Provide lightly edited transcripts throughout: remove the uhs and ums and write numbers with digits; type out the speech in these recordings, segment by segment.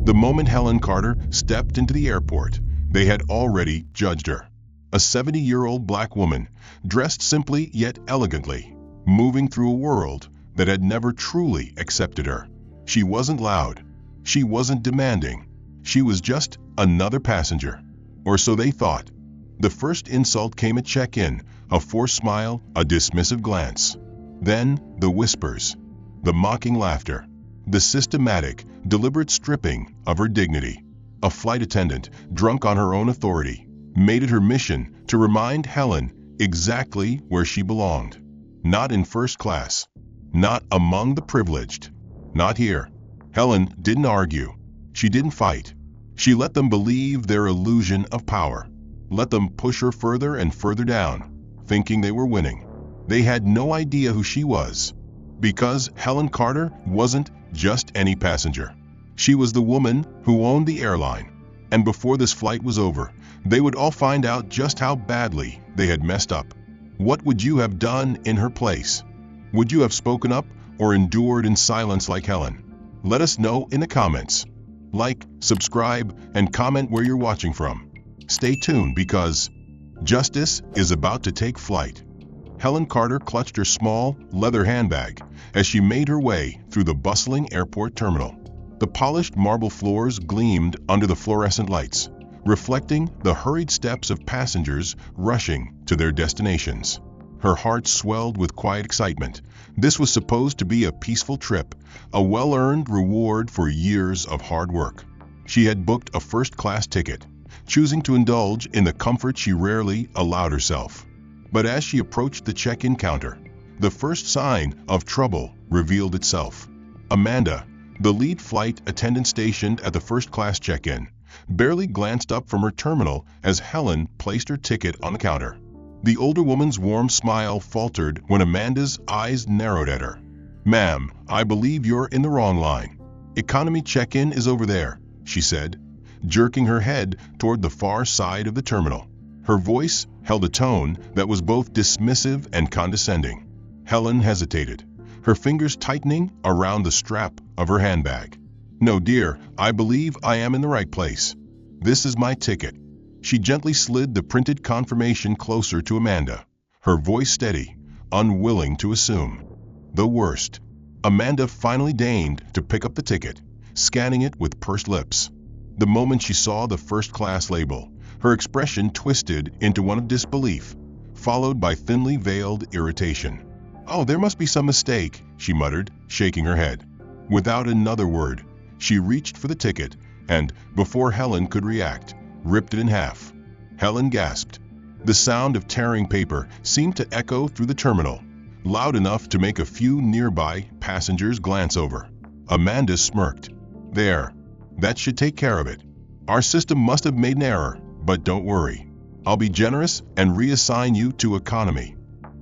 The moment Helen Carter stepped into the airport, they had already judged her. A 70-year-old black woman, dressed simply yet elegantly, moving through a world that had never truly accepted her. She wasn't loud. She wasn't demanding. She was just another passenger. Or so they thought. The first insult came at check-in, a forced smile, a dismissive glance. Then the whispers, the mocking laughter, the systematic, deliberate stripping of her dignity. A flight attendant, drunk on her own authority, made it her mission to remind Helen exactly where she belonged. Not in first class. Not among the privileged. Not here. Helen didn't argue. She didn't fight. She let them believe their illusion of power. Let them push her further and further down, thinking they were winning. They had no idea who she was. Because Helen Carter wasn't just any passenger. She was the woman who owned the airline. And before this flight was over, they would all find out just how badly they had messed up. What would you have done in her place? Would you have spoken up or endured in silence like Helen? Let us know in the comments. Like, subscribe, and comment where you're watching from. Stay tuned because justice is about to take flight. Helen Carter clutched her small, leather handbag as she made her way through the bustling airport terminal. The polished marble floors gleamed under the fluorescent lights, reflecting the hurried steps of passengers rushing to their destinations. Her heart swelled with quiet excitement. This was supposed to be a peaceful trip, a well-earned reward for years of hard work. She had booked a first-class ticket, choosing to indulge in the comfort she rarely allowed herself. But as she approached the check-in counter, the first sign of trouble revealed itself. Amanda, the lead flight attendant stationed at the first-class check-in, barely glanced up from her terminal as Helen placed her ticket on the counter. The older woman's warm smile faltered when Amanda's eyes narrowed at her. "Ma'am, I believe you're in the wrong line. Economy check-in is over there," she said, jerking her head toward the far side of the terminal. Her voice held a tone that was both dismissive and condescending. Helen hesitated, her fingers tightening around the strap of her handbag. "No, dear, I believe I am in the right place. This is my ticket." She gently slid the printed confirmation closer to Amanda, her voice steady, unwilling to assume the worst. Amanda finally deigned to pick up the ticket, scanning it with pursed lips. The moment she saw the first-class label, her expression twisted into one of disbelief, followed by thinly veiled irritation. "Oh, there must be some mistake," she muttered, shaking her head. Without another word, she reached for the ticket and, before Helen could react, ripped it in half. Helen gasped. The sound of tearing paper seemed to echo through the terminal, loud enough to make a few nearby passengers glance over. Amanda smirked. "There. That should take care of it. Our system must have made an error, but don't worry. I'll be generous and reassign you to economy."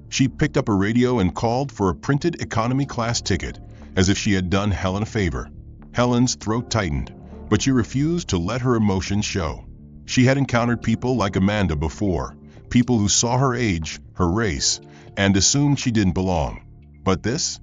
She picked up a radio and called for a printed economy class ticket, as if she had done Helen a favor. Helen's throat tightened, but she refused to let her emotions show. She had encountered people like Amanda before, people who saw her age, her race, and assumed she didn't belong. But this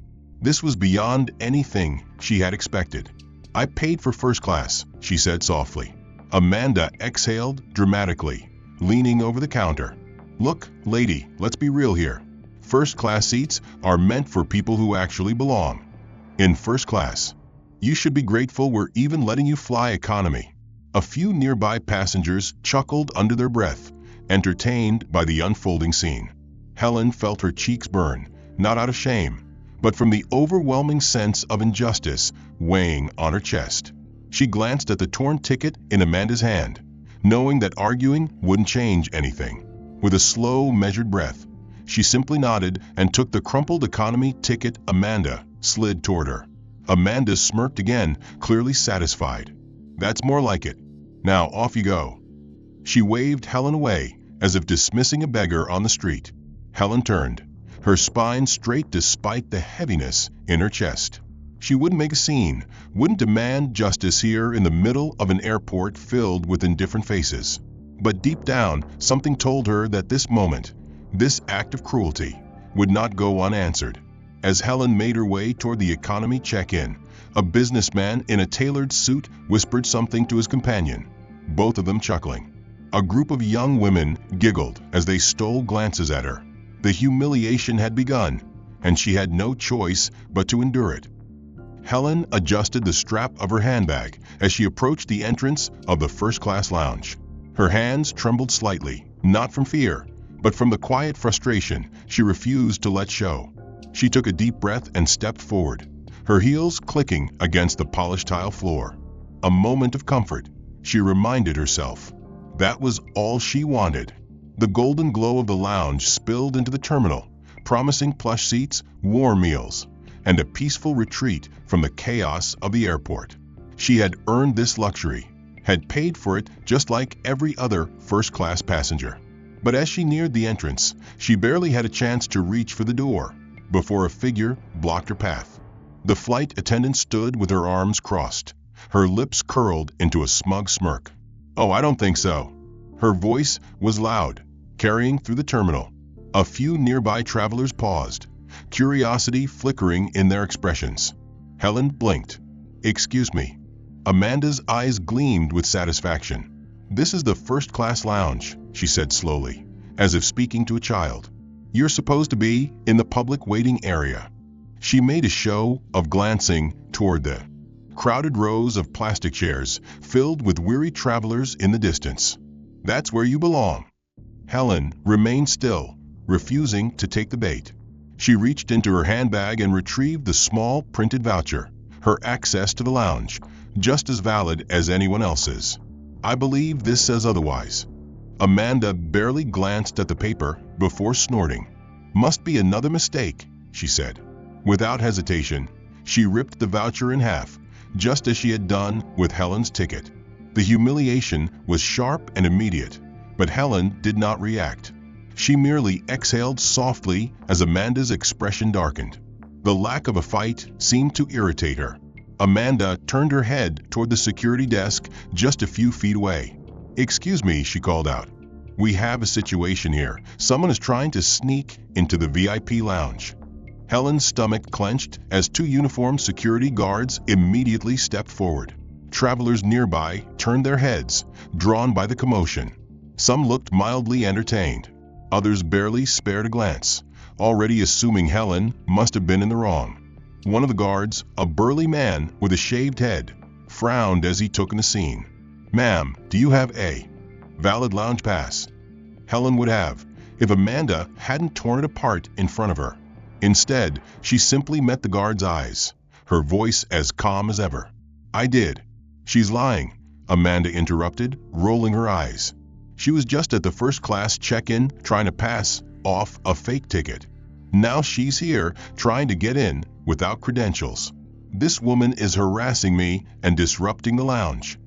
was beyond anything she had expected. "I paid for first class," she said softly. Amanda exhaled dramatically, leaning over the counter. "Look, lady, let's be real here. First-class seats are meant for people who actually belong. In first class, you should be grateful we're even letting you fly economy." A few nearby passengers chuckled under their breath, entertained by the unfolding scene. Helen felt her cheeks burn, not out of shame, but from the overwhelming sense of injustice weighing on her chest. She glanced at the torn ticket in Amanda's hand, knowing that arguing wouldn't change anything. With a slow, measured breath, she simply nodded and took the crumpled economy ticket Amanda slid toward her. Amanda smirked again, clearly satisfied. "That's more like it. Now off you go." She waved Helen away, as if dismissing a beggar on the street. Helen turned, her spine straight despite the heaviness in her chest. She wouldn't make a scene, wouldn't demand justice here in the middle of an airport filled with indifferent faces. But deep down, something told her that this moment, this act of cruelty, would not go unanswered. As Helen made her way toward the economy check-in, A businessman in a tailored suit whispered something to his companion, both of them chuckling. A group of young women giggled as they stole glances at her. The humiliation had begun, and she had no choice but to endure it. Helen adjusted the strap of her handbag as she approached the entrance of the first-class lounge. Her hands trembled slightly, not from fear, but from the quiet frustration she refused to let show. She took a deep breath and stepped forward, her heels clicking against the polished tile floor. A moment of comfort, she reminded herself. That was all she wanted. The golden glow of the lounge spilled into the terminal, promising plush seats, warm meals, and a peaceful retreat from the chaos of the airport. She had earned this luxury, had paid for it just like every other first-class passenger. But as she neared the entrance, she barely had a chance to reach for the door before a figure blocked her path. The flight attendant stood with her arms crossed, her lips curled into a smug smirk. "Oh, I don't think so." Her voice was loud, carrying through the terminal. A few nearby travelers paused, curiosity flickering in their expressions. Helen blinked. "Excuse me." Amanda's eyes gleamed with satisfaction. "This is the first-class lounge," she said slowly, as if speaking to a child. "You're supposed to be in the public waiting area." She made a show of glancing toward the crowded rows of plastic chairs filled with weary travelers in the distance. "That's where you belong." Helen remained still, refusing to take the bait. She reached into her handbag and retrieved the small printed voucher, her access to the lounge, just as valid as anyone else's. "I believe this says otherwise." Amanda barely glanced at the paper before snorting. "Must be another mistake," she said. Without hesitation, she ripped the voucher in half, just as she had done with Helen's ticket. The humiliation was sharp and immediate, but Helen did not react. She merely exhaled softly as Amanda's expression darkened. The lack of a fight seemed to irritate her. Amanda turned her head toward the security desk just a few feet away. "Excuse me," she called out. "We have a situation here. Someone is trying to sneak into the VIP lounge." Helen's stomach clenched as two uniformed security guards immediately stepped forward. Travelers nearby turned their heads, drawn by the commotion. Some looked mildly entertained. Others barely spared a glance, already assuming Helen must have been in the wrong. One of the guards, a burly man with a shaved head, frowned as he took in the scene. "Ma'am, do you have a valid lounge pass?" Helen would have, if Amanda hadn't torn it apart in front of her. Instead, she simply met the guard's eyes, her voice as calm as ever. "I did." "She's lying," Amanda interrupted, rolling her eyes. "She was just at the first-class check-in trying to pass off a fake ticket. Now she's here trying to get in without credentials. This woman is harassing me and disrupting the lounge."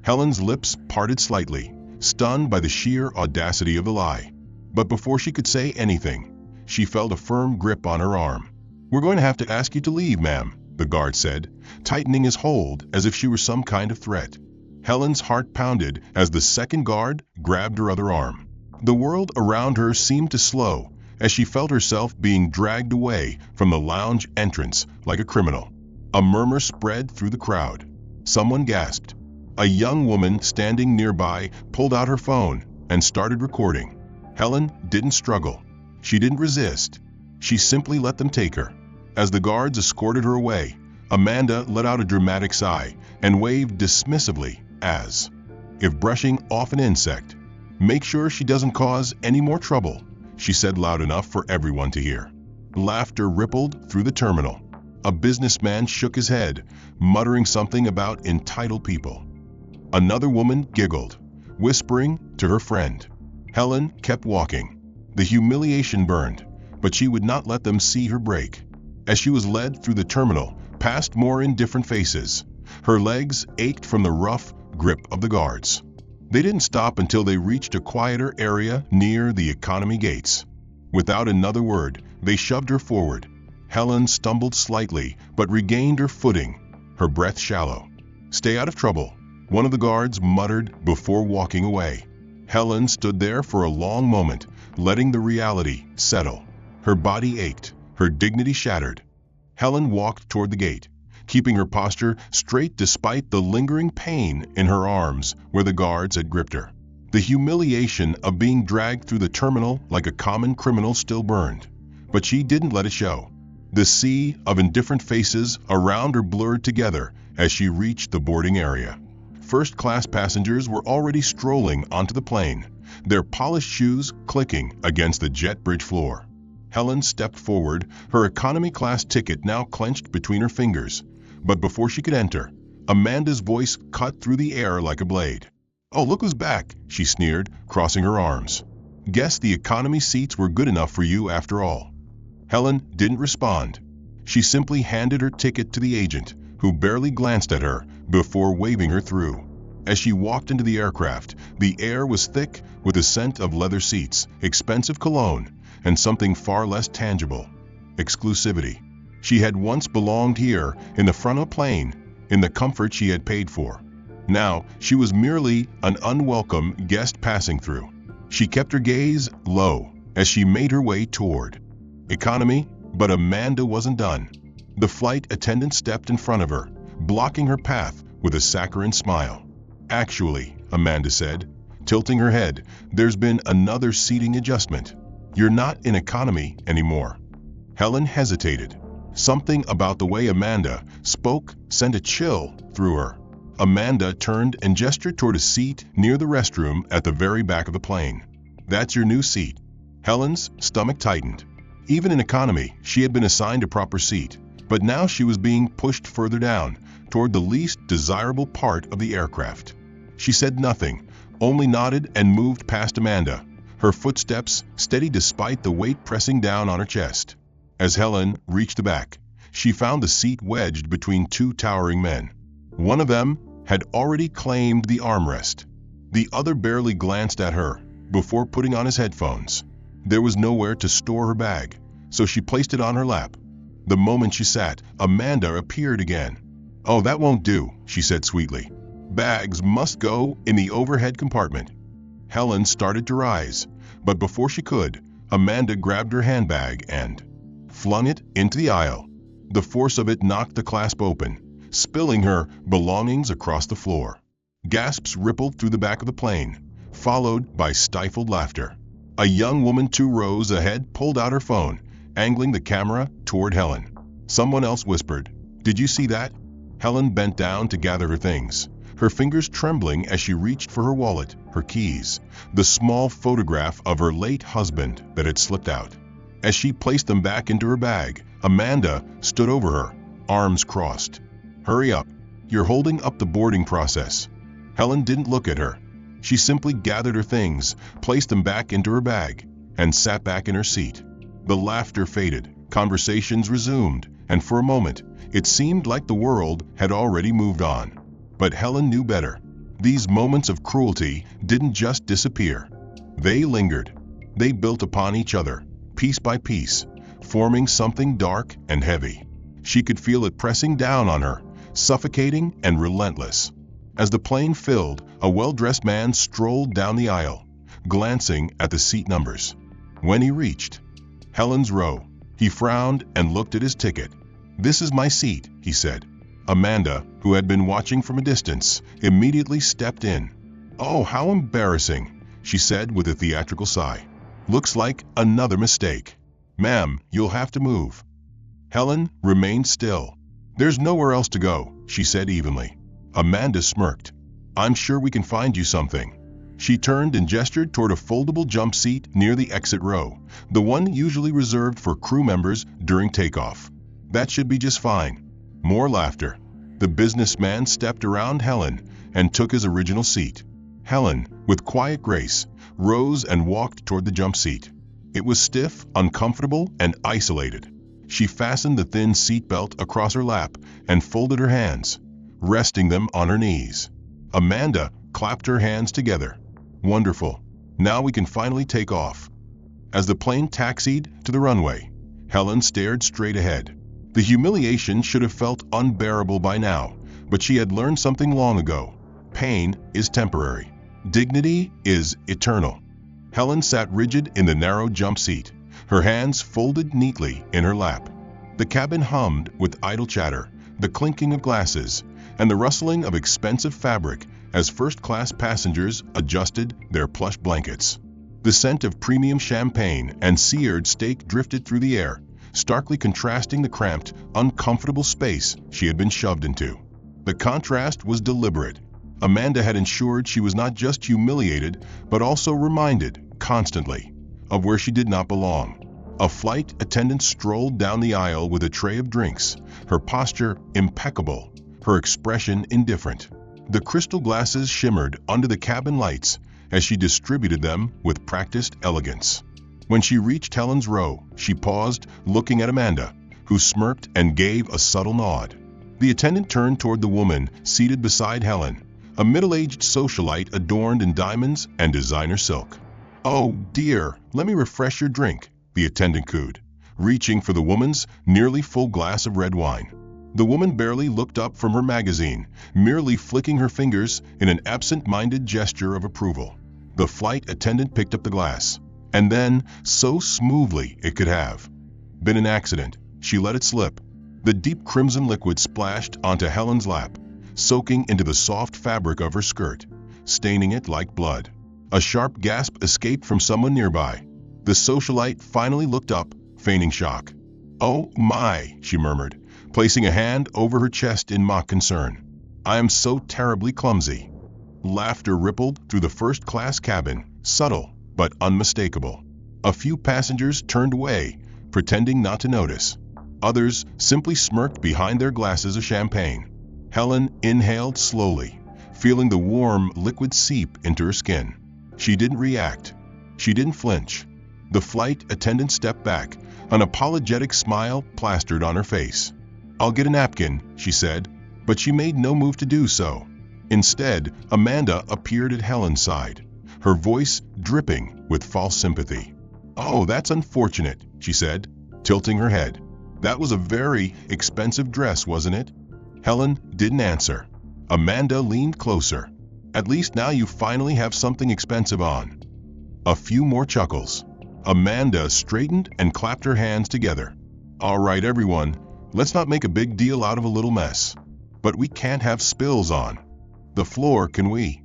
Helen's lips parted slightly, stunned by the sheer audacity of the lie. But before she could say anything, she felt a firm grip on her arm. "We're going to have to ask you to leave, ma'am," the guard said, tightening his hold as if she were some kind of threat. Helen's heart pounded as the second guard grabbed her other arm. The world around her seemed to slow as she felt herself being dragged away from the lounge entrance like a criminal. A murmur spread through the crowd. Someone gasped. A young woman standing nearby pulled out her phone and started recording. Helen didn't struggle. She didn't resist. She simply let them take her. As the guards escorted her away, Amanda let out a dramatic sigh and waved dismissively as if brushing off an insect. "Make sure she doesn't cause any more trouble," she said loud enough for everyone to hear. Laughter rippled through the terminal. A businessman shook his head, muttering something about entitled people. Another woman giggled, whispering to her friend. Helen kept walking. The humiliation burned, but she would not let them see her break. As she was led through the terminal, past more indifferent faces, her legs ached from the rough grip of the guards. They didn't stop until they reached a quieter area near the economy gates. Without another word, they shoved her forward. Helen stumbled slightly, but regained her footing, her breath shallow. "Stay out of trouble," one of the guards muttered before walking away. Helen stood there for a long moment, letting the reality settle. Her body ached, her dignity shattered. Helen walked toward the gate, keeping her posture straight despite the lingering pain in her arms where the guards had gripped her. The humiliation of being dragged through the terminal like a common criminal still burned, but she didn't let it show. The sea of indifferent faces around her blurred together as she reached the boarding area. First-class passengers were already strolling onto the plane, their polished shoes clicking against the jet bridge floor. Helen stepped forward, her economy-class ticket now clenched between her fingers. But before she could enter, Amanda's voice cut through the air like a blade. "Oh, look who's back," she sneered, crossing her arms. "Guess the economy seats were good enough for you after all." Helen didn't respond. She simply handed her ticket to the agent, who barely glanced at her before waving her through. As she walked into the aircraft, the air was thick with the scent of leather seats, expensive cologne, and something far less tangible: exclusivity. She had once belonged here, in the front of a plane, in the comfort she had paid for. Now, she was merely an unwelcome guest passing through. She kept her gaze low as she made her way toward economy, but Amanda wasn't done. The flight attendant stepped in front of her, blocking her path with a saccharine smile. "Actually," Amanda said, tilting her head, "there's been another seating adjustment. You're not in economy anymore." Helen hesitated. Something about the way Amanda spoke sent a chill through her. Amanda turned and gestured toward a seat near the restroom at the very back of the plane. "That's your new seat." Helen's stomach tightened. Even in economy, she had been assigned a proper seat, but now she was being pushed further down, toward the least desirable part of the aircraft. She said nothing, only nodded and moved past Amanda, her footsteps steady despite the weight pressing down on her chest. As Helen reached the back, she found the seat wedged between two towering men. One of them had already claimed the armrest. The other barely glanced at her before putting on his headphones. There was nowhere to store her bag, so she placed it on her lap. The moment she sat, Amanda appeared again. "Oh, that won't do," she said sweetly. "Bags must go in the overhead compartment." Helen started to rise, but before she could, Amanda grabbed her handbag and flung it into the aisle. The force of it knocked the clasp open, spilling her belongings across the floor. Gasps rippled through the back of the plane, followed by stifled laughter. A young woman 2 rows ahead pulled out her phone, angling the camera toward Helen. Someone else whispered, "Did you see that?" Helen bent down to gather her things, her fingers trembling as she reached for her wallet, her keys, the small photograph of her late husband that had slipped out. As she placed them back into her bag, Amanda stood over her, arms crossed. "Hurry up. You're holding up the boarding process." Helen didn't look at her. She simply gathered her things, placed them back into her bag, and sat back in her seat. The laughter faded, conversations resumed, and for a moment, it seemed like the world had already moved on. But Helen knew better. These moments of cruelty didn't just disappear. They lingered. They built upon each other, piece by piece, forming something dark and heavy. She could feel it pressing down on her, suffocating and relentless. As the plane filled, a well-dressed man strolled down the aisle, glancing at the seat numbers. When he reached Helen's row, he frowned and looked at his ticket. "This is my seat," he said. Amanda, who had been watching from a distance, immediately stepped in. "Oh, how embarrassing," she said with a theatrical sigh. "Looks like another mistake. Ma'am, you'll have to move." Helen remained still. "There's nowhere else to go," she said evenly. Amanda smirked. "I'm sure we can find you something." She turned and gestured toward a foldable jump seat near the exit row, the one usually reserved for crew members during takeoff. "That should be just fine." More laughter. The businessman stepped around Helen and took his original seat. Helen, with quiet grace, rose and walked toward the jump seat. It was stiff, uncomfortable, and isolated. She fastened the thin seatbelt across her lap and folded her hands, resting them on her knees. Amanda clapped her hands together. "Wonderful. Now we can finally take off." As the plane taxied to the runway, Helen stared straight ahead. The humiliation should have felt unbearable by now, but she had learned something long ago. Pain is temporary. Dignity is eternal. Helen sat rigid in the narrow jump seat, her hands folded neatly in her lap. The cabin hummed with idle chatter, the clinking of glasses, and the rustling of expensive fabric as first-class passengers adjusted their plush blankets. The scent of premium champagne and seared steak drifted through the air, starkly contrasting the cramped, uncomfortable space she had been shoved into. The contrast was deliberate. Amanda had ensured she was not just humiliated, but also reminded, constantly, of where she did not belong. A flight attendant strolled down the aisle with a tray of drinks, her posture impeccable, her expression indifferent. The crystal glasses shimmered under the cabin lights as she distributed them with practiced elegance. When she reached Helen's row, she paused, looking at Amanda, who smirked and gave a subtle nod. The attendant turned toward the woman seated beside Helen, a middle-aged socialite adorned in diamonds and designer silk. "Oh, dear, let me refresh your drink," the attendant cooed, reaching for the woman's nearly full glass of red wine. The woman barely looked up from her magazine, merely flicking her fingers in an absent-minded gesture of approval. The flight attendant picked up the glass, and then, so smoothly it could have been an accident, she let it slip. The deep crimson liquid splashed onto Helen's lap, soaking into the soft fabric of her skirt, staining it like blood. A sharp gasp escaped from someone nearby. The socialite finally looked up, feigning shock. "Oh my," she murmured, placing a hand over her chest in mock concern. "I am so terribly clumsy." Laughter rippled through the first-class cabin, subtle but unmistakable. A few passengers turned away, pretending not to notice. Others simply smirked behind their glasses of champagne. Helen inhaled slowly, feeling the warm liquid seep into her skin. She didn't react. She didn't flinch. The flight attendant stepped back, an apologetic smile plastered on her face. "I'll get a napkin," she said, but she made no move to do so. Instead, Amanda appeared at Helen's side, her voice dripping with false sympathy. "Oh, that's unfortunate," she said, tilting her head. "That was a very expensive dress, wasn't it?" Helen didn't answer. Amanda leaned closer. "At least now you finally have something expensive on." A few more chuckles. Amanda straightened and clapped her hands together. "All right, everyone, let's not make a big deal out of a little mess. But we can't have spills on the floor, can we?"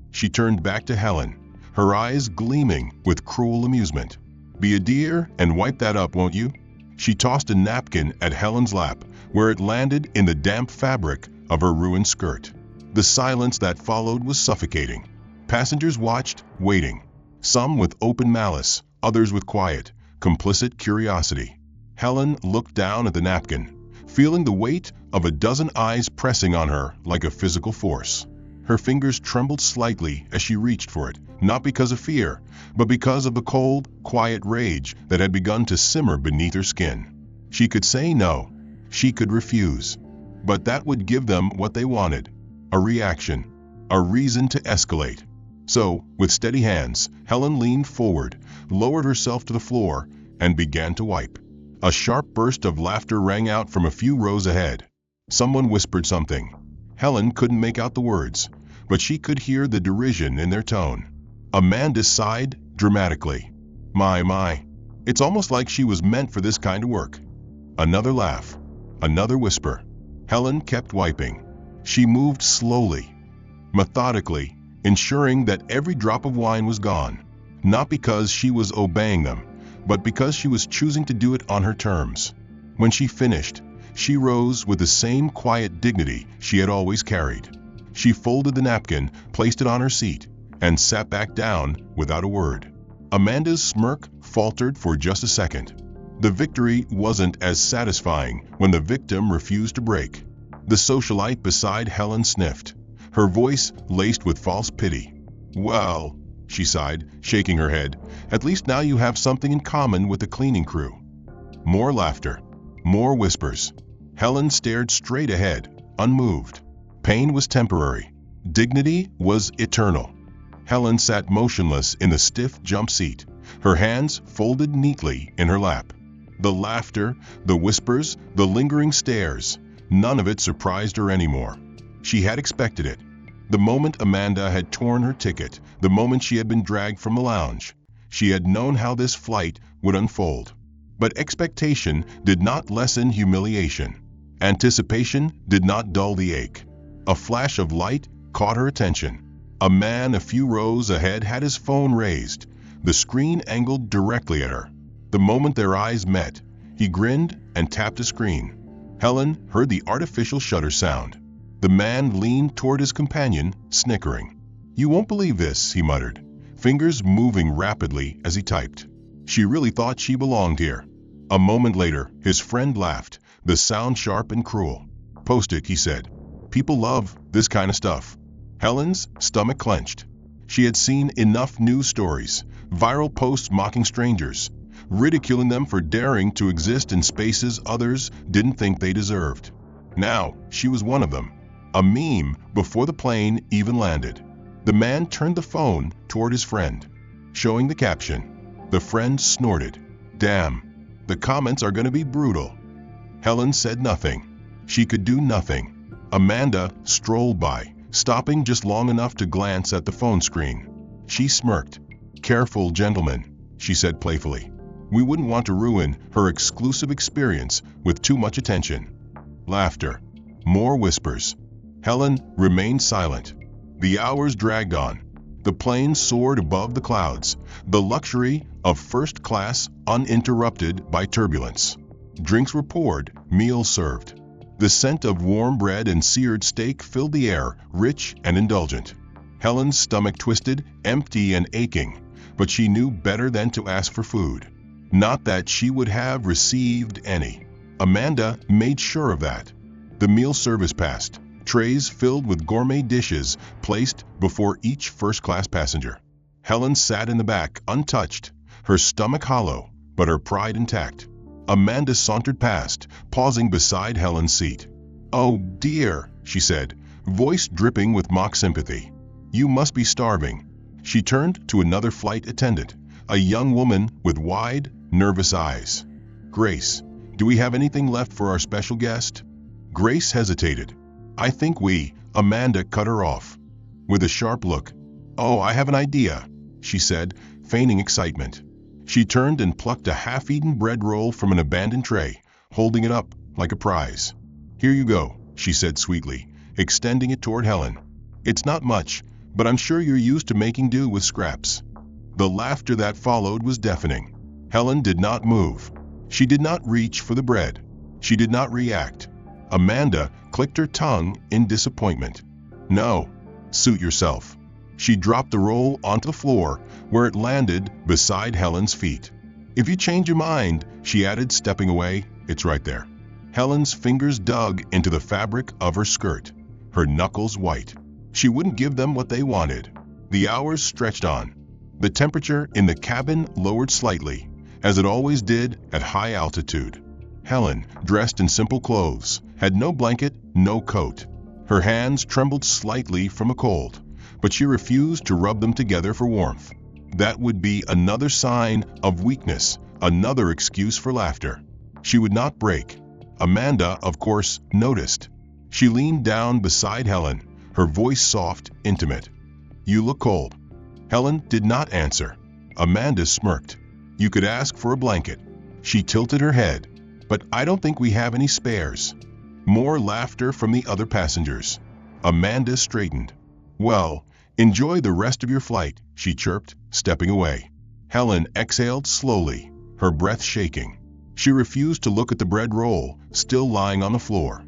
She turned back to Helen, her eyes gleaming with cruel amusement. "Be a dear and wipe that up, won't you?" She tossed a napkin at Helen's lap, where it landed in the damp fabric of her ruined skirt. The silence that followed was suffocating. Passengers watched, waiting, some with open malice, others with quiet, complicit curiosity. Helen looked down at the napkin, feeling the weight of a dozen eyes pressing on her like a physical force. Her fingers trembled slightly as she reached for it, not because of fear, but because of the cold, quiet rage that had begun to simmer beneath her skin. She could say no. She could refuse. But that would give them what they wanted: a reaction, a reason to escalate. So, with steady hands, Helen leaned forward, lowered herself to the floor, and began to wipe. A sharp burst of laughter rang out from a few rows ahead. Someone whispered something. Helen couldn't make out the words, but she could hear the derision in their tone. Amanda sighed dramatically. My, it's almost like she was meant for this kind of work." Another laugh. Another whisper. Helen kept wiping. She moved slowly, methodically, ensuring that every drop of wine was gone, not because she was obeying them, but because she was choosing to do it on her terms. When she finished, she rose with the same quiet dignity she had always carried. She folded the napkin, placed it on her seat, and sat back down without a word. Amanda's smirk faltered for just a second. The victory wasn't as satisfying when the victim refused to break. The socialite beside Helen sniffed, her voice laced with false pity. "Well," she sighed, shaking her head, "at least now you have something in common with the cleaning crew." More laughter. More whispers. Helen stared straight ahead, unmoved. Pain was temporary. Dignity was eternal. Helen sat motionless in the stiff jump seat, her hands folded neatly in her lap. The laughter, the whispers, the lingering stares, none of it surprised her anymore. She had expected it. The moment Amanda had torn her ticket, the moment she had been dragged from the lounge, she had known how this flight would unfold. But expectation did not lessen humiliation. Anticipation did not dull the ache. A flash of light caught her attention. A man a few rows ahead had his phone raised, the screen angled directly at her. The moment their eyes met, he grinned and tapped a screen. Helen heard the artificial shutter sound. The man leaned toward his companion, snickering. "You won't believe this," he muttered, fingers moving rapidly as he typed. She really thought she belonged here. A moment later, his friend laughed, the sound sharp and cruel. "Post it," he said. "People love this kind of stuff." Helen's stomach clenched. She had seen enough news stories, viral posts mocking strangers, ridiculing them for daring to exist in spaces others didn't think they deserved. Now, she was one of them. A meme before the plane even landed. The man turned the phone toward his friend, showing the caption. The friend snorted. "Damn, the comments are going to be brutal." Helen said nothing. She could do nothing. Amanda strolled by, stopping just long enough to glance at the phone screen. She smirked. "Careful, gentlemen," she said playfully. "We wouldn't want to ruin her exclusive experience with too much attention." Laughter. More whispers. Helen remained silent. The hours dragged on. The plane soared above the clouds, the luxury of first class uninterrupted by turbulence. Drinks were poured, meals served. The scent of warm bread and seared steak filled the air, rich and indulgent. Helen's stomach twisted, empty and aching, but she knew better than to ask for food. Not that she would have received any. Amanda made sure of that. The meal service passed, trays filled with gourmet dishes placed before each first-class passenger. Helen sat in the back, untouched, her stomach hollow, but her pride intact. Amanda sauntered past, pausing beside Helen's seat. "Oh dear," she said, voice dripping with mock sympathy. "You must be starving." She turned to another flight attendant, a young woman with wide, nervous eyes. "Grace, do we have anything left for our special guest?" Grace hesitated. "I think we," Amanda cut her off. With a sharp look. "Oh, I have an idea," she said, feigning excitement. She turned and plucked a half-eaten bread roll from an abandoned tray, holding it up like a prize. "Here you go," she said sweetly, extending it toward Helen. "It's not much, but I'm sure you're used to making do with scraps." The laughter that followed was deafening. Helen did not move. She did not reach for the bread. She did not react. Amanda clicked her tongue in disappointment. "No, suit yourself." She dropped the roll onto the floor, where it landed beside Helen's feet. "If you change your mind," she added, stepping away, "it's right there." Helen's fingers dug into the fabric of her skirt, her knuckles white. She wouldn't give them what they wanted. The hours stretched on. The temperature in the cabin lowered slightly, as it always did at high altitude. Helen, dressed in simple clothes, had no blanket, no coat. Her hands trembled slightly from a cold, but she refused to rub them together for warmth. That would be another sign of weakness, another excuse for laughter. She would not break. Amanda, of course, noticed. She leaned down beside Helen, her voice soft, intimate. "You look cold." Helen did not answer. Amanda smirked. "You could ask for a blanket." She tilted her head. "But I don't think we have any spares." More laughter from the other passengers. Amanda straightened. "Well, enjoy the rest of your flight," she chirped, stepping away. Helen exhaled slowly, her breath shaking. She refused to look at the bread roll, still lying on the floor.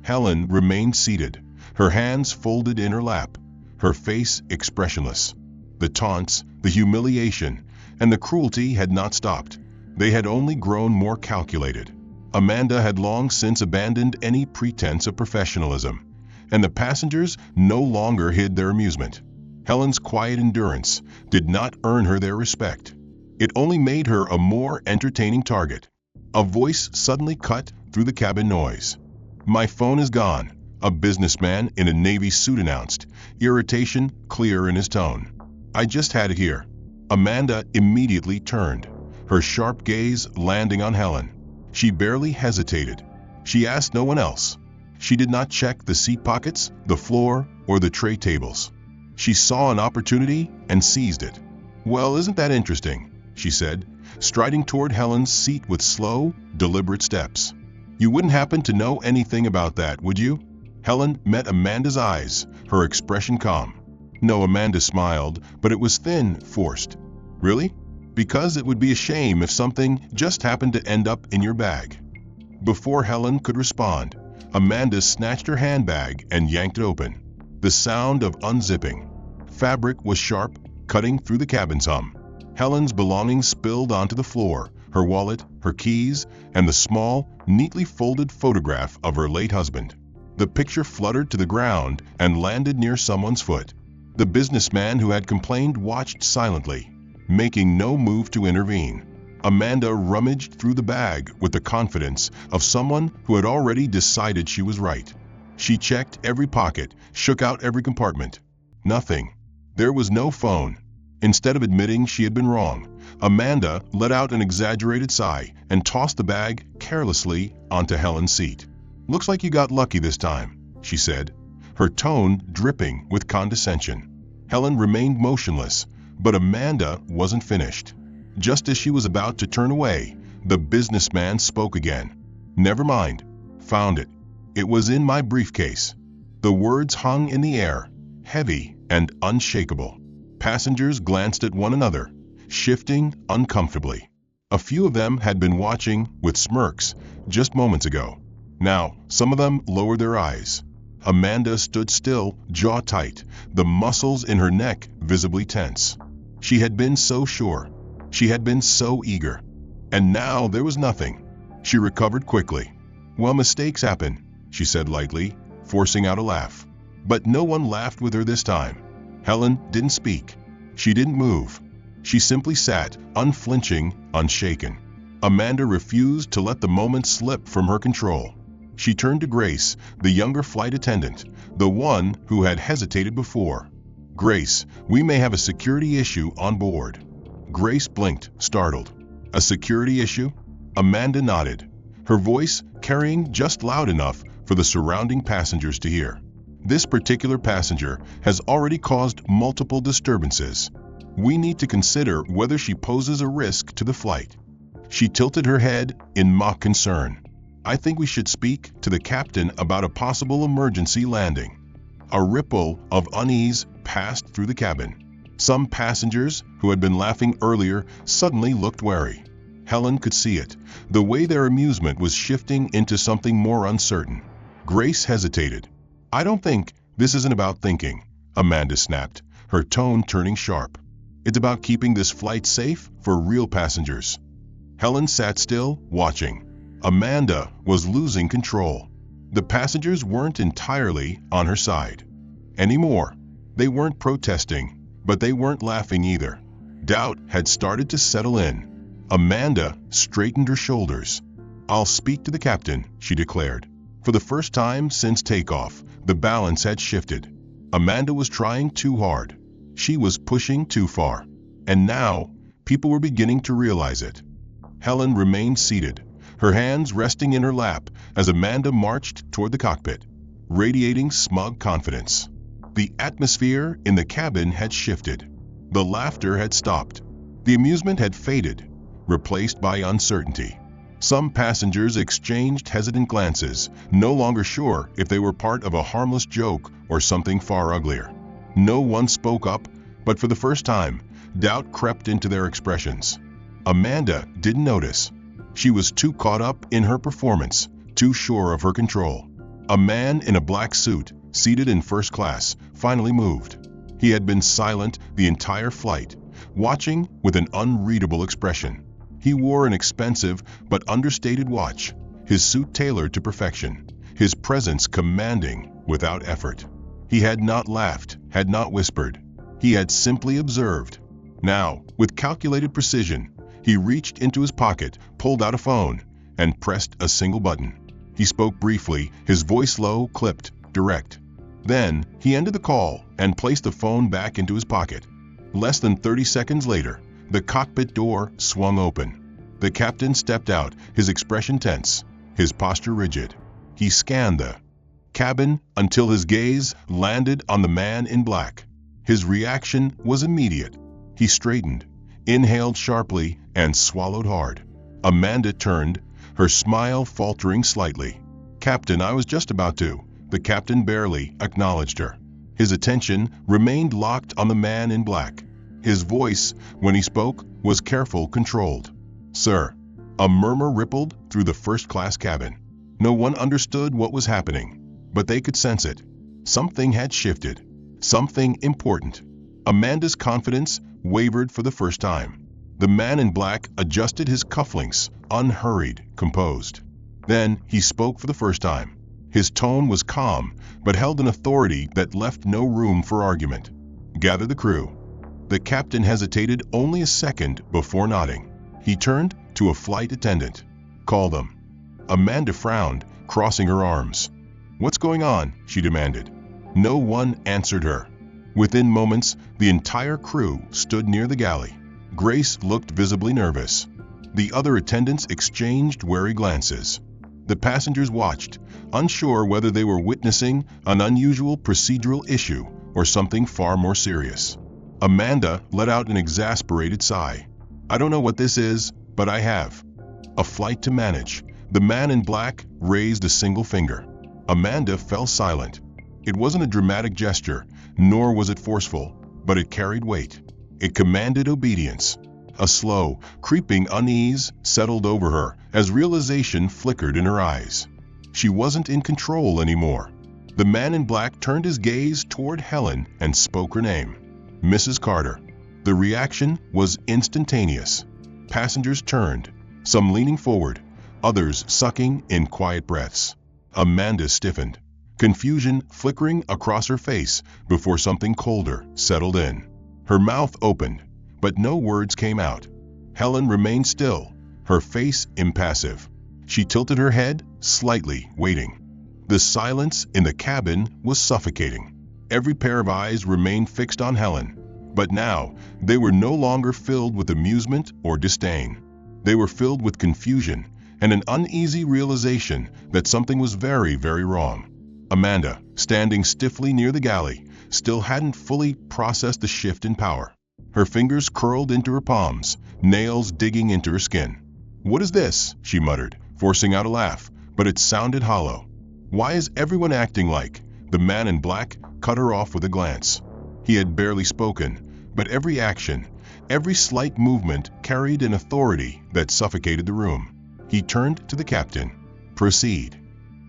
Helen remained seated, her hands folded in her lap, her face expressionless. The taunts, the humiliation, and the cruelty had not stopped. They had only grown more calculated. Amanda had long since abandoned any pretense of professionalism, and the passengers no longer hid their amusement. Helen's quiet endurance did not earn her their respect. It only made her a more entertaining target. A voice suddenly cut through the cabin noise. "My phone is gone," a businessman in a navy suit announced, irritation clear in his tone. "I just had it here." Amanda immediately turned, her sharp gaze landing on Helen. She barely hesitated. She asked no one else. She did not check the seat pockets, the floor, or the tray tables. She saw an opportunity and seized it. "Well, isn't that interesting?" she said, striding toward Helen's seat with slow, deliberate steps. You wouldn't happen to know anything about that, would you? Helen met Amanda's eyes, her expression calm. No, Amanda smiled, but it was thin, forced. Really? Because it would be a shame if something just happened to end up in your bag. Before Helen could respond, Amanda snatched her handbag and yanked it open. The sound of unzipping. Fabric was sharp, cutting through the cabin's hum. Helen's belongings spilled onto the floor, her wallet, her keys, and the small, neatly folded photograph of her late husband. The picture fluttered to the ground and landed near someone's foot. The businessman who had complained watched silently, making no move to intervene. Amanda rummaged through the bag with the confidence of someone who had already decided she was right. She checked every pocket, shook out every compartment. Nothing. There was no phone. Instead of admitting she had been wrong, Amanda let out an exaggerated sigh and tossed the bag carelessly onto Helen's seat. "Looks like you got lucky this time," she said, her tone dripping with condescension. Helen remained motionless, but Amanda wasn't finished. Just as she was about to turn away, the businessman spoke again. "Never mind. Found it. It was in my briefcase." The words hung in the air, heavy and unshakable. Passengers glanced at one another, shifting uncomfortably. A few of them had been watching with smirks just moments ago. Now, some of them lowered their eyes. Amanda stood still, jaw tight, the muscles in her neck visibly tense. She had been so sure. She had been so eager. And now there was nothing. She recovered quickly. "Well, mistakes happen," she said lightly, forcing out a laugh. But no one laughed with her this time. Helen didn't speak. She didn't move. She simply sat, unflinching, unshaken. Amanda refused to let the moment slip from her control. She turned to Grace, the younger flight attendant, the one who had hesitated before. "Grace, we may have a security issue on board." Grace blinked, startled. "A security issue?" Amanda nodded, her voice carrying just loud enough for the surrounding passengers to hear. "This particular passenger has already caused multiple disturbances. We need to consider whether she poses a risk to the flight." She tilted her head in mock concern. "I think we should speak to the captain about a possible emergency landing." A ripple of unease passed through the cabin. Some passengers who had been laughing earlier suddenly looked wary. Helen could see it, the way their amusement was shifting into something more uncertain. Grace hesitated. "I don't think this isn't about thinking," Amanda snapped, her tone turning sharp. "It's about keeping this flight safe for real passengers." Helen sat still, watching. Amanda was losing control. The passengers weren't entirely on her side anymore. They weren't protesting, but they weren't laughing either. Doubt had started to settle in. Amanda straightened her shoulders. "I'll speak to the captain," she declared. For the first time since takeoff, the balance had shifted. Amanda was trying too hard. She was pushing too far. And now, people were beginning to realize it. Helen remained seated, her hands resting in her lap as Amanda marched toward the cockpit, radiating smug confidence. The atmosphere in the cabin had shifted. The laughter had stopped. The amusement had faded, replaced by uncertainty. Some passengers exchanged hesitant glances, no longer sure if they were part of a harmless joke or something far uglier. No one spoke up, but for the first time, doubt crept into their expressions. Amanda didn't notice. She was too caught up in her performance, too sure of her control. A man in a black suit, seated in first class, finally moved. He had been silent the entire flight, watching with an unreadable expression. He wore an expensive but understated watch, his suit tailored to perfection, his presence commanding without effort. He had not laughed, had not whispered. He had simply observed. Now, with calculated precision, he reached into his pocket, pulled out a phone, and pressed a single button. He spoke briefly, his voice low, clipped, direct. Then, he ended the call and placed the phone back into his pocket. Less than 30 seconds later, the cockpit door swung open. The captain stepped out, his expression tense, his posture rigid. He scanned the cabin until his gaze landed on the man in black. His reaction was immediate. He straightened, inhaled sharply, and swallowed hard. Amanda turned, her smile faltering slightly. "Captain, I was just about to." The captain barely acknowledged her. His attention remained locked on the man in black. His voice, when he spoke, was careful, controlled. "Sir." A murmur rippled through the first-class cabin. No one understood what was happening, but they could sense it. Something had shifted. Something important. Amanda's confidence wavered for the first time. The man in black adjusted his cufflinks, unhurried, composed. Then he spoke for the first time. His tone was calm, but held an authority that left no room for argument. "Gather the crew." The captain hesitated only a second before nodding. He turned to a flight attendant. "Call them." Amanda frowned, crossing her arms. "What's going on?" she demanded. No one answered her. Within moments, the entire crew stood near the galley. Grace looked visibly nervous. The other attendants exchanged wary glances. The passengers watched, unsure whether they were witnessing an unusual procedural issue or something far more serious. Amanda let out an exasperated sigh. "I don't know what this is, but I have a flight to manage." The man in black raised a single finger. Amanda fell silent. It wasn't a dramatic gesture, nor was it forceful, but it carried weight. It commanded obedience. A slow, creeping unease settled over her as realization flickered in her eyes. She wasn't in control anymore. The man in black turned his gaze toward Helen and spoke her name. "Mrs. Carter." The reaction was instantaneous. Passengers turned, some leaning forward, others sucking in quiet breaths. Amanda stiffened, confusion flickering across her face before something colder settled in. Her mouth opened, but no words came out. Helen remained still, her face impassive. She tilted her head slightly, waiting. The silence in the cabin was suffocating. Every pair of eyes remained fixed on Helen, but now they were no longer filled with amusement or disdain. They were filled with confusion and an uneasy realization that something was very, very wrong. Amanda, standing stiffly near the galley, still hadn't fully processed the shift in power. Her fingers curled into her palms, nails digging into her skin. "What is this?" she muttered, forcing out a laugh, but it sounded hollow. "Why is everyone acting like?" The man in black cut her off with a glance. He had barely spoken, but every action, every slight movement carried an authority that suffocated the room. He turned to the captain. "Proceed."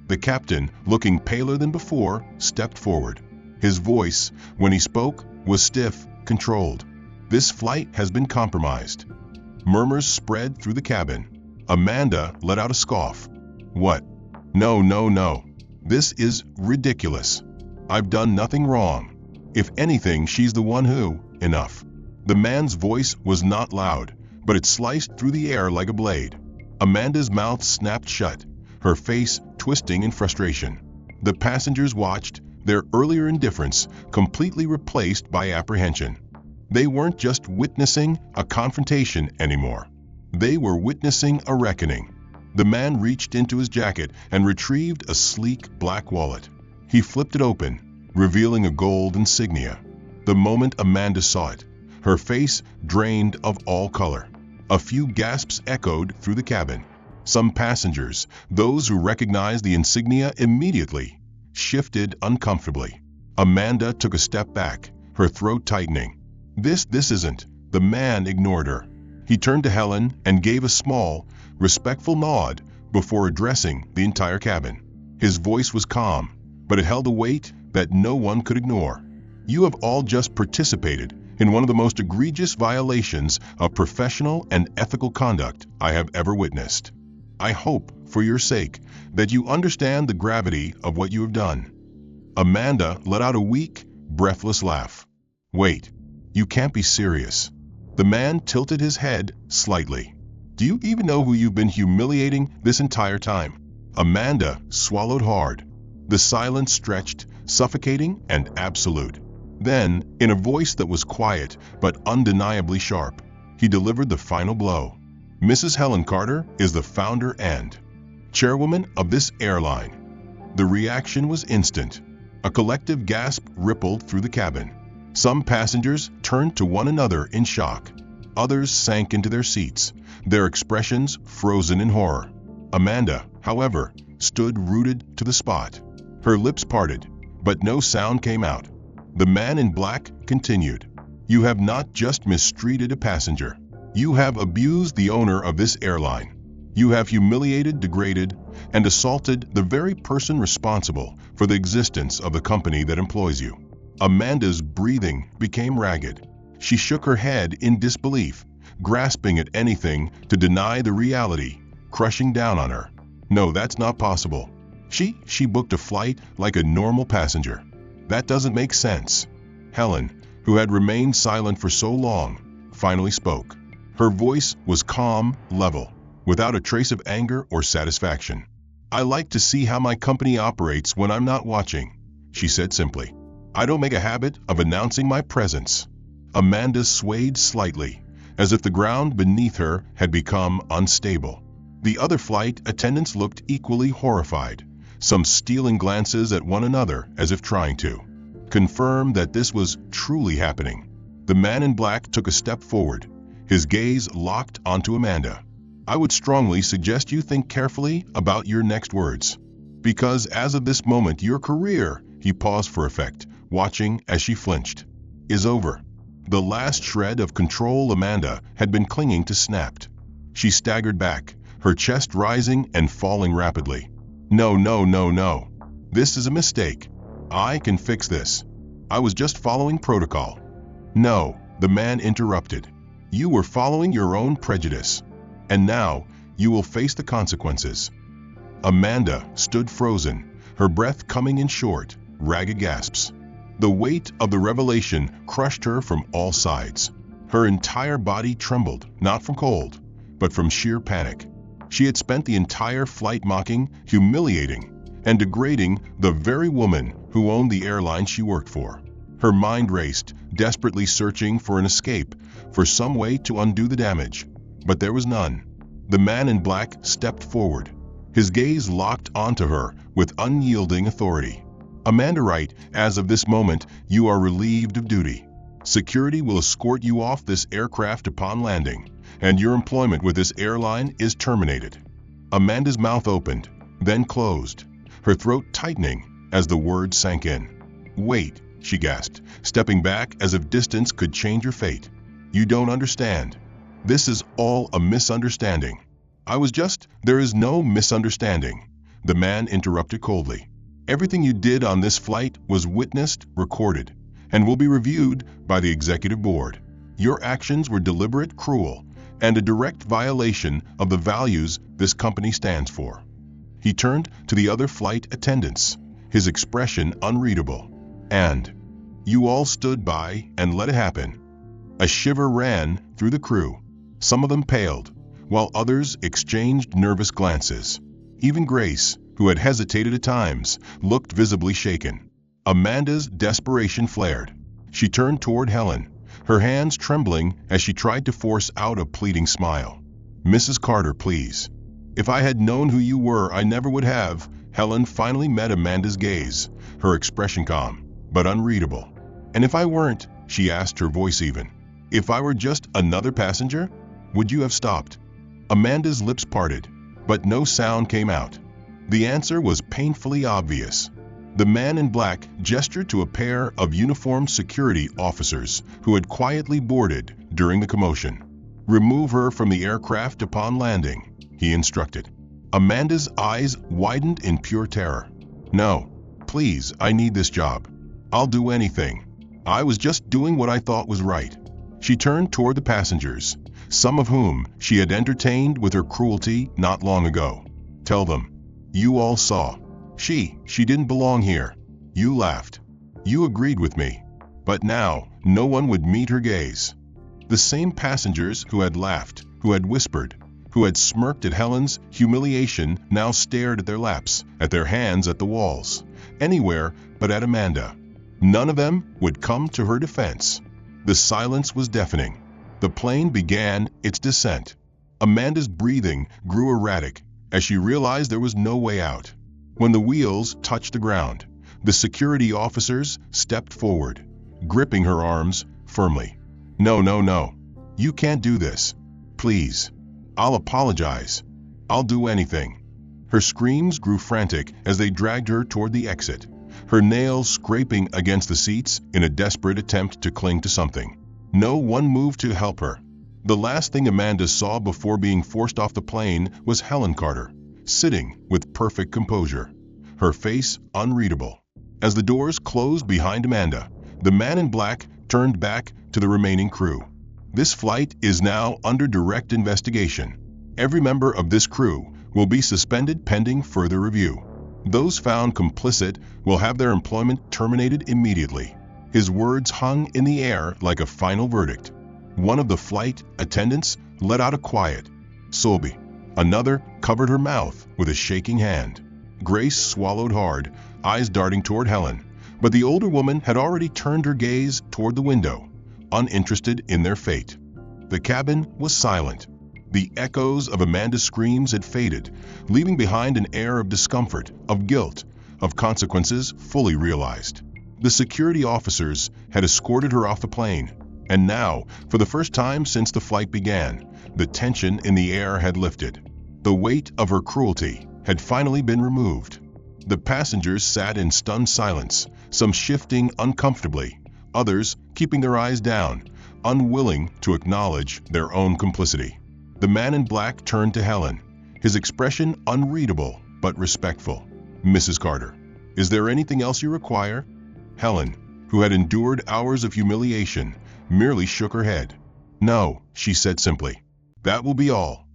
The captain, looking paler than before, stepped forward. His voice, when he spoke, was stiff, controlled. "This flight has been compromised." Murmurs spread through the cabin. Amanda let out a scoff. "What? No, no, no. This is ridiculous. I've done nothing wrong. If anything, she's the one who..." "Enough." The man's voice was not loud, but it sliced through the air like a blade. Amanda's mouth snapped shut, her face twisting in frustration. The passengers watched, their earlier indifference completely replaced by apprehension. They weren't just witnessing a confrontation anymore. They were witnessing a reckoning. The man reached into his jacket and retrieved a sleek black wallet. He flipped it open, revealing a gold insignia. The moment Amanda saw it, her face drained of all color. A few gasps echoed through the cabin. Some passengers, those who recognized the insignia immediately, shifted uncomfortably. Amanda took a step back, her throat tightening. This isn't." The man ignored her. He turned to Helen and gave a small, respectful nod before addressing the entire cabin. His voice was calm, but it held a weight that no one could ignore. "You have all just participated in one of the most egregious violations of professional and ethical conduct I have ever witnessed. I hope, for your sake, that you understand the gravity of what you have done." Amanda let out a weak, breathless laugh. "Wait, you can't be serious." The man tilted his head slightly. "Do you even know who you've been humiliating this entire time?" Amanda swallowed hard. The silence stretched, suffocating and absolute. Then, in a voice that was quiet but undeniably sharp, he delivered the final blow. "Mrs. Helen Carter is the founder and chairwoman of this airline." The reaction was instant. A collective gasp rippled through the cabin. Some passengers turned to one another in shock. Others sank into their seats, their expressions frozen in horror. Amanda, however, stood rooted to the spot. Her lips parted, but no sound came out. The man in black continued. You have not just mistreated a passenger. You have abused the owner of this airline. You have humiliated, degraded, and assaulted the very person responsible for the existence of the company that employs you. Amanda's breathing became ragged. She shook her head in disbelief, grasping at anything to deny the reality crushing down on her. No, that's not possible. She booked a flight like a normal passenger. That doesn't make sense. Helen, who had remained silent for so long, finally spoke. Her voice was calm, level, without a trace of anger or satisfaction. I like to see how my company operates when I'm not watching, she said simply. I don't make a habit of announcing my presence. Amanda swayed slightly, as if the ground beneath her had become unstable. The other flight attendants looked equally horrified, some stealing glances at one another as if trying to confirm that this was truly happening. The man in black took a step forward, his gaze locked onto Amanda. I would strongly suggest you think carefully about your next words, because as of this moment your career, he paused for effect, watching as she flinched, is over. The last shred of control Amanda had been clinging to snapped. She staggered back, her chest rising and falling rapidly. No. This is a mistake. I can fix this. I was just following protocol. No, the man interrupted. You were following your own prejudice. And now, you will face the consequences. Amanda stood frozen, her breath coming in short, ragged gasps. The weight of the revelation crushed her from all sides. Her entire body trembled, not from cold, but from sheer panic. She had spent the entire flight mocking, humiliating, and degrading the very woman who owned the airline she worked for. Her mind raced, desperately searching for an escape, for some way to undo the damage. But there was none. The man in black stepped forward, his gaze locked onto her with unyielding authority. Amanda Wright, as of this moment, you are relieved of duty. Security will escort you off this aircraft upon landing, and your employment with this airline is terminated. Amanda's mouth opened, then closed, her throat tightening as the words sank in. Wait, she gasped, stepping back as if distance could change her fate. You don't understand. This is all a misunderstanding. There is no misunderstanding, the man interrupted coldly. Everything you did on this flight was witnessed, recorded, and will be reviewed by the executive board. Your actions were deliberate, cruel, and a direct violation of the values this company stands for. He turned to the other flight attendants, his expression unreadable. And you all stood by and let it happen. A shiver ran through the crew. Some of them paled, while others exchanged nervous glances. Even Grace, who had hesitated at times, looked visibly shaken. Amanda's desperation flared. She turned toward Helen, her hands trembling as she tried to force out a pleading smile. Mrs. Carter, please. If I had known who you were, I never would have. Helen finally met Amanda's gaze, her expression calm, but unreadable. And if I weren't, she asked, her voice even, if I were just another passenger, would you have stopped? Amanda's lips parted, but no sound came out. The answer was painfully obvious. The man in black gestured to a pair of uniformed security officers who had quietly boarded during the commotion. Remove her from the aircraft upon landing, he instructed. Amanda's eyes widened in pure terror. No, please, I need this job. I'll do anything. I was just doing what I thought was right. She turned toward the passengers, some of whom she had entertained with her cruelty not long ago. Tell them, you all saw. She didn't belong here. You laughed. You agreed with me. But now, no one would meet her gaze. The same passengers who had laughed, who had whispered, who had smirked at Helen's humiliation now stared at their laps, at their hands, at the walls, anywhere but at Amanda. None of them would come to her defense. The silence was deafening. The plane began its descent. Amanda's breathing grew erratic as she realized there was no way out. When the wheels touched the ground, the security officers stepped forward, gripping her arms firmly. No. You can't do this. Please. I'll apologize. I'll do anything." Her screams grew frantic as they dragged her toward the exit, her nails scraping against the seats in a desperate attempt to cling to something. No one moved to help her. The last thing Amanda saw before being forced off the plane was Helen Carter, sitting with perfect composure, her face unreadable. As the doors closed behind Amanda, the man in black turned back to the remaining crew. "This flight is now under direct investigation. Every member of this crew will be suspended pending further review. Those found complicit will have their employment terminated immediately." His words hung in the air like a final verdict. One of the flight attendants let out a quiet "Solby." Another covered her mouth with a shaking hand. Grace swallowed hard, eyes darting toward Helen, but the older woman had already turned her gaze toward the window, uninterested in their fate. The cabin was silent. The echoes of Amanda's screams had faded, leaving behind an air of discomfort, of guilt, of consequences fully realized. The security officers had escorted her off the plane, and now, for the first time since the flight began, the tension in the air had lifted. The weight of her cruelty had finally been removed. The passengers sat in stunned silence, some shifting uncomfortably, others keeping their eyes down, unwilling to acknowledge their own complicity. The man in black turned to Helen, his expression unreadable but respectful. "Mrs. Carter, is there anything else you require?" Helen, who had endured hours of humiliation, merely shook her head. "No," she said simply. "That will be all."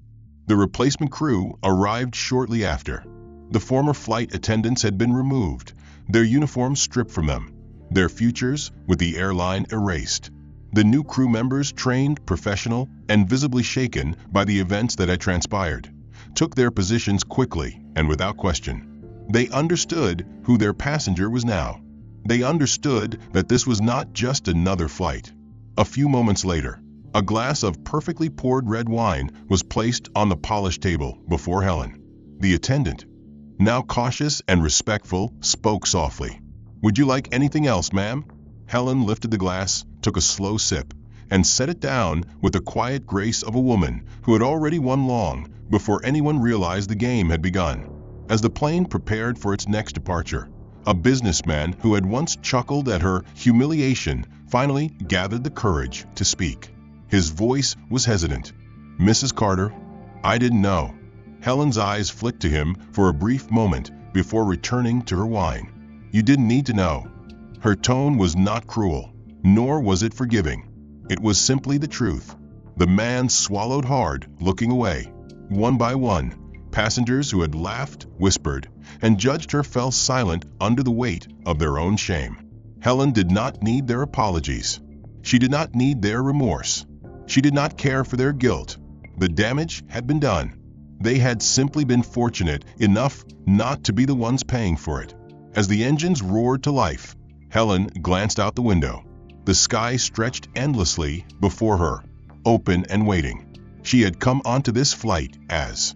The replacement crew arrived shortly after. The former flight attendants had been removed, their uniforms stripped from them, their futures with the airline erased. The new crew members, trained, professional, and visibly shaken by the events that had transpired, took their positions quickly and without question. They understood who their passenger was now. They understood that this was not just another flight. A few moments later, a glass of perfectly poured red wine was placed on the polished table before Helen. The attendant, now cautious and respectful, spoke softly. "Would you like anything else, ma'am?" Helen lifted the glass, took a slow sip, and set it down with the quiet grace of a woman who had already won long before anyone realized the game had begun. As the plane prepared for its next departure, a businessman who had once chuckled at her humiliation finally gathered the courage to speak. His voice was hesitant. "Mrs. Carter, I didn't know." Helen's eyes flicked to him for a brief moment before returning to her wine. "You didn't need to know." Her tone was not cruel, nor was it forgiving. It was simply the truth. The man swallowed hard, looking away. One by one, passengers who had laughed, whispered, and judged her fell silent under the weight of their own shame. Helen did not need their apologies. She did not need their remorse. She did not care for their guilt. The damage had been done. They had simply been fortunate enough not to be the ones paying for it. As the engines roared to life, Helen glanced out the window. The sky stretched endlessly before her, open and waiting. She had come onto this flight as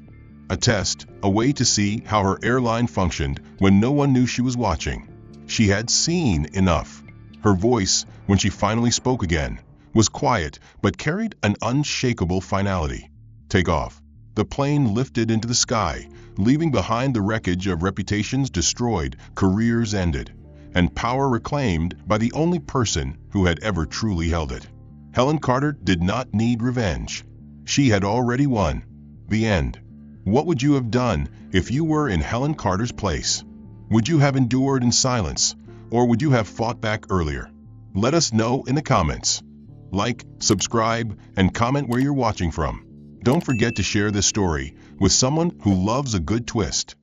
a test, a way to see how her airline functioned when no one knew she was watching. She had seen enough. Her voice, when she finally spoke again, was quiet but carried an unshakable finality. "Take off." The plane lifted into the sky, leaving behind the wreckage of reputations destroyed, careers ended, and power reclaimed by the only person who had ever truly held it. Helen Carter did not need revenge. She had already won. The end. What would you have done if you were in Helen Carter's place? Would you have endured in silence, or would you have fought back earlier? Let us know in the comments. Like, subscribe, and comment where you're watching from. Don't forget to share this story with someone who loves a good twist.